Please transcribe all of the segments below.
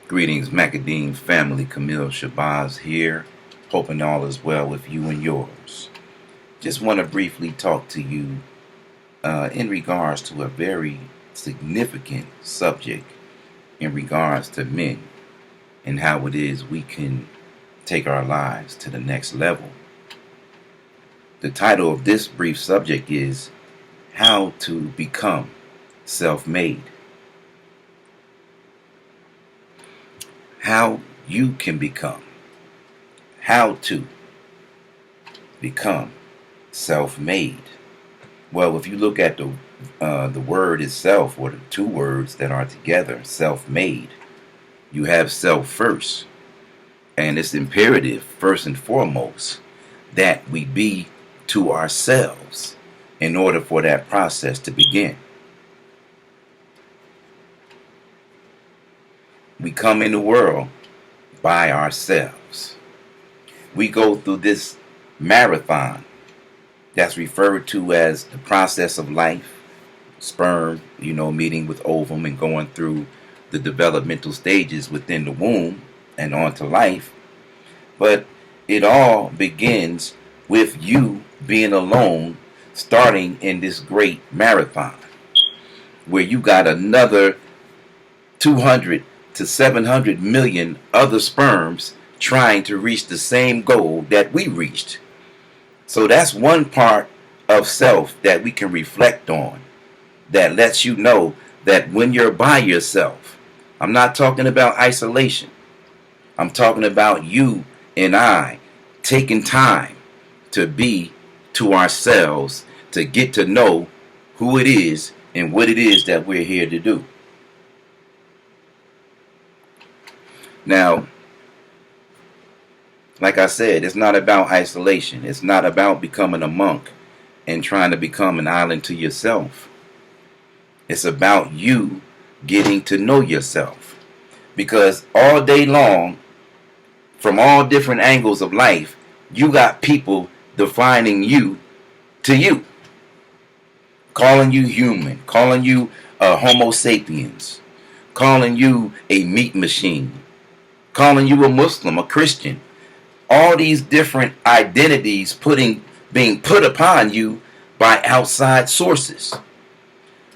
Greetings, Macadine family. Kamil Shabazz here. Hoping all is well with you and yours. Just want to briefly talk to you in regards to a very significant subject in regards to men and how it is we can take our lives to the next level. The title of this brief subject is How to Become Self-Made. How you can become. How to become self-made. Well, if you look at the word itself, or the two words that are together, self-made, you have self first, and it's imperative first and foremost that we be to ourselves in order for that process to begin. We come in the world by ourselves. We go through this marathon that's referred to as the process of life, sperm, meeting with ovum and going through the developmental stages within the womb and on to life. But it all begins with you being alone, starting in this great marathon where you got another 200 to 700 million other sperms trying to reach the same goal that we reached. So that's one part of self that we can reflect on, that lets you know that when you're by yourself, I'm not talking about isolation. I'm talking about you and I taking time to be to ourselves, to get to know who it is and what it is that we're here to do. Now, like I said, it's not about isolation. It's not about becoming a monk and trying to become an island to yourself. It's about you getting to know yourself. Because all day long, from all different angles of life, you got people defining you to you. Calling you human, calling you a Homo sapiens, calling you a meat machine, calling you a Muslim, a Christian. All these different identities being put upon you by outside sources.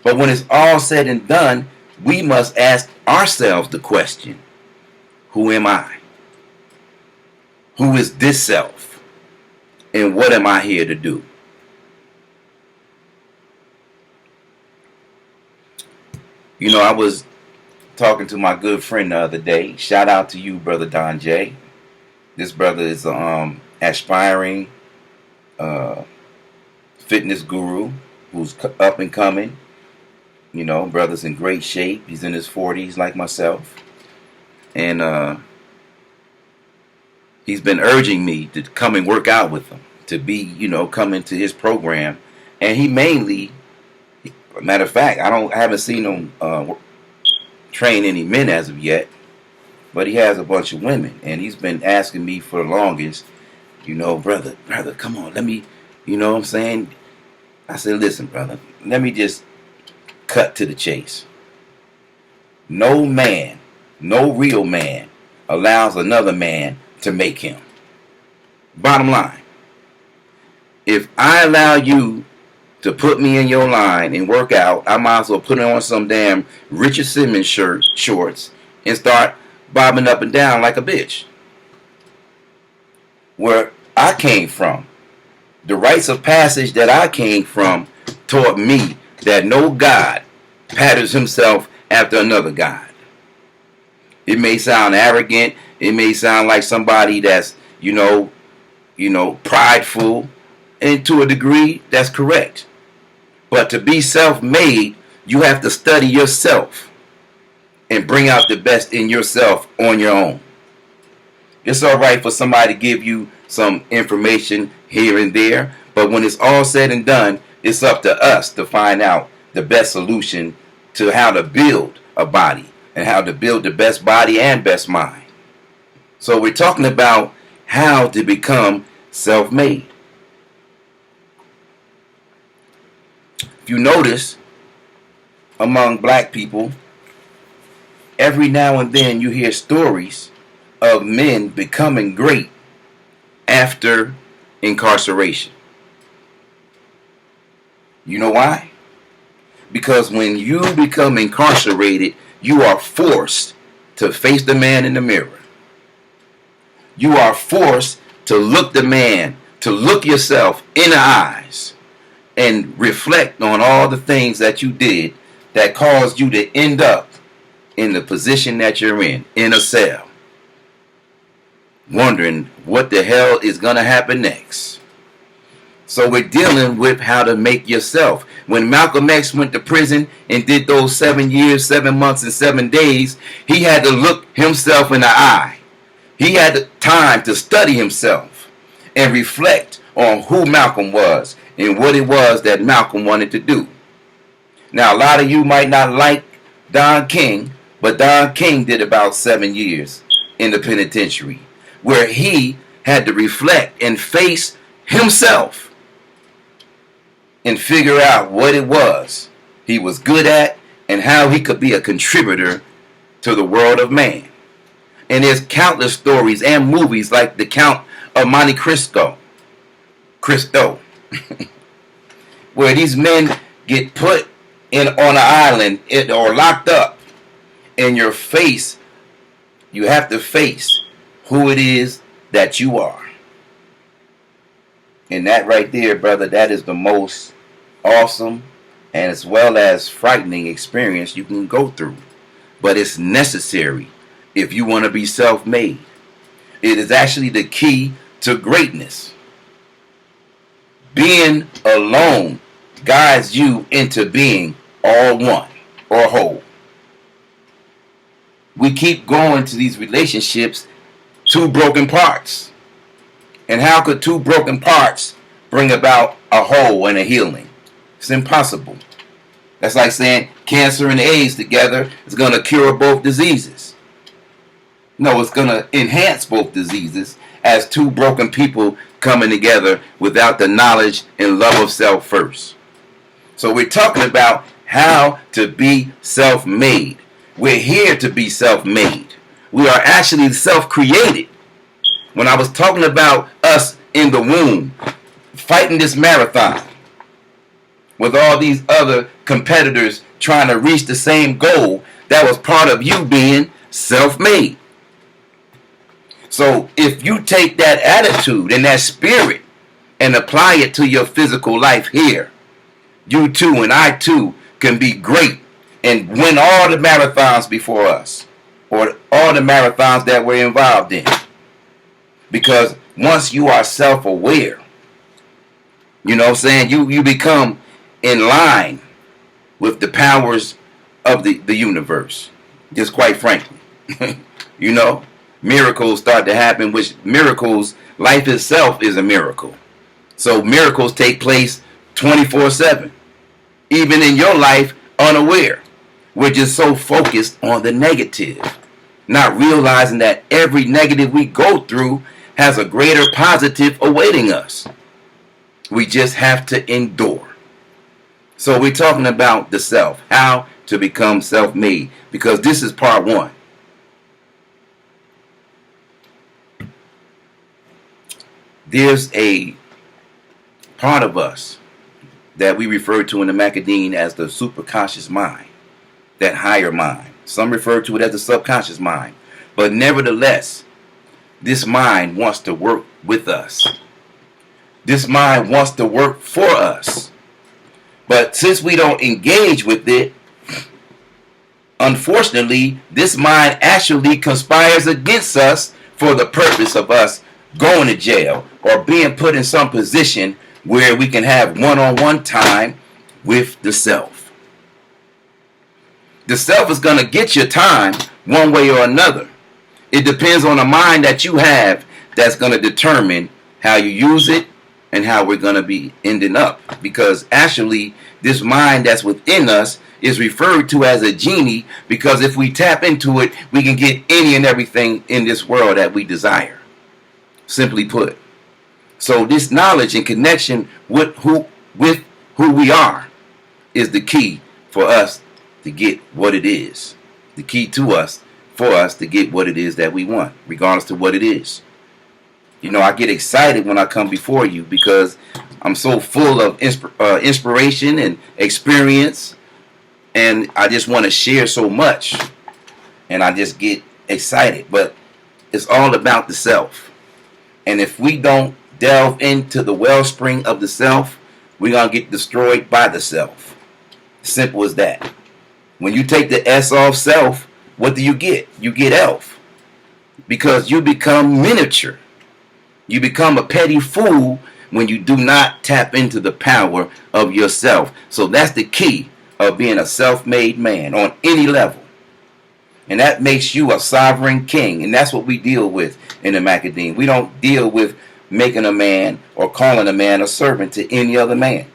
But when it's all said and done, we must ask ourselves the question, who am I? Who is this self? And what am I here to do? I was talking to my good friend the other day. Shout out to you, Brother Don J. This brother is an aspiring fitness guru who's up and coming. Brother's in great shape. He's in his 40s like myself. And he's been urging me to come and work out with him, to be, come into his program. And he mainly, matter of fact, I haven't seen him train any men as of yet, but he has a bunch of women, and he's been asking me for the longest, brother, come on, let me, what I'm saying? I said, listen, brother, let me just cut to the chase. No man, no real man allows another man to make him. Bottom line, if I allow you to put me in your line and work out, I might as well put on some damn Richard Simmons shorts and start bobbing up and down like a bitch. Where I came from, the rites of passage that I came from taught me that no God patterns himself after another God. It may sound arrogant. It may sound like somebody that's, prideful. And to a degree, that's correct. But to be self-made, you have to study yourself and bring out the best in yourself on your own. It's all right for somebody to give you some information here and there, but when it's all said and done, it's up to us to find out the best solution to how to build a body and how to build the best body and best mind. So we're talking about how to become self-made. If you notice, among black people, every now and then you hear stories of men becoming great after incarceration. You know why? Because when you become incarcerated, you are forced to face the man in the mirror. You are forced to look yourself in the eyes and reflect on all the things that you did that caused you to end up in the position that you're in a cell, wondering what the hell is going to happen next. So we're dealing with how to make yourself. When Malcolm X went to prison and did those 7 years, 7 months, and 7 days, he had to look himself in the eye. He had the time to study himself and reflect on who Malcolm was and what it was that Malcolm wanted to do. Now, a lot of you might not like Don King, but Don King did about 7 years in the penitentiary, where he had to reflect and face himself and figure out what it was he was good at and how he could be a contributor to the world of man. And there's countless stories and movies like The Count of Monte Cristo, where these men get put on an island or locked up, and you have to face who it is that you are. And that right there, brother, that is the most awesome and as well as frightening experience you can go through. But it's necessary if you want to be self-made. It is actually the key to greatness. Being alone guides you into being all one or whole. We keep going to these relationships, two broken parts. And how could two broken parts bring about a whole and a healing? It's impossible. That's like saying cancer and AIDS together is going to cure both diseases. No, it's going to enhance both diseases as two broken people coming together without the knowledge and love of self first. So we're talking about how to be self-made. We're here to be self-made. We are actually self-created. When I was talking about us in the womb, fighting this marathon with all these other competitors trying to reach the same goal, that was part of you being self-made. So if you take that attitude and that spirit and apply it to your physical life here, you too and I too can be great and win all the marathons before us, or all the marathons that we're involved in. Because once you are self-aware, you know what I'm saying, you become in line with the powers of the universe. Just quite frankly. You know, miracles start to happen, which miracles, life itself is a miracle. So miracles take place 24/7. Even in your life, unaware. We're just so focused on the negative, not realizing that every negative we go through has a greater positive awaiting us. We just have to endure. So we're talking about the self, how to become self-made, because this is part one. There's a part of us that we refer to in the Macadine as the superconscious mind, that higher mind. Some refer to it as the subconscious mind. But nevertheless, this mind wants to work with us. This mind wants to work for us. But since we don't engage with it, unfortunately, this mind actually conspires against us for the purpose of us going to jail or being put in some position where we can have one-on-one time with the self. The self is going to get your time one way or another. It depends on the mind that you have that's going to determine how you use it and how we're going to be ending up. Because actually, this mind that's within us is referred to as a genie, because if we tap into it, we can get any and everything in this world that we desire. Simply put. So this knowledge and connection with who we are is the key for us to get what it is The key to us, for us to get what it is that we want, regardless to what it is. You know, I get excited when I come before you because I'm so full of inspiration and experience, and I just want to share so much, and I just get excited. But it's all about the self, and if we don't delve into the wellspring of the self, we're gonna get destroyed by the self. Simple as that. When you take the S off self, what do you get? You get elf, because you become miniature. You become a petty fool when you do not tap into the power of yourself. So that's the key of being a self-made man on any level. And that makes you a sovereign king. And that's what we deal with in the Macadam. We don't deal with making a man or calling a man a servant to any other man.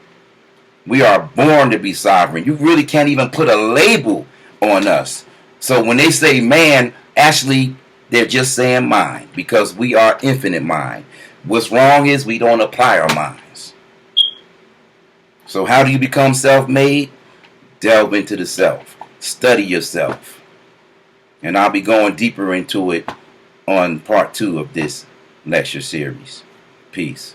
We are born to be sovereign. You really can't even put a label on us. So when they say man, actually, they're just saying mind, because we are infinite mind. What's wrong is we don't apply our minds. So how do you become self-made? Delve into the self. Study yourself. And I'll be going deeper into it on part 2 of this lecture series. Peace.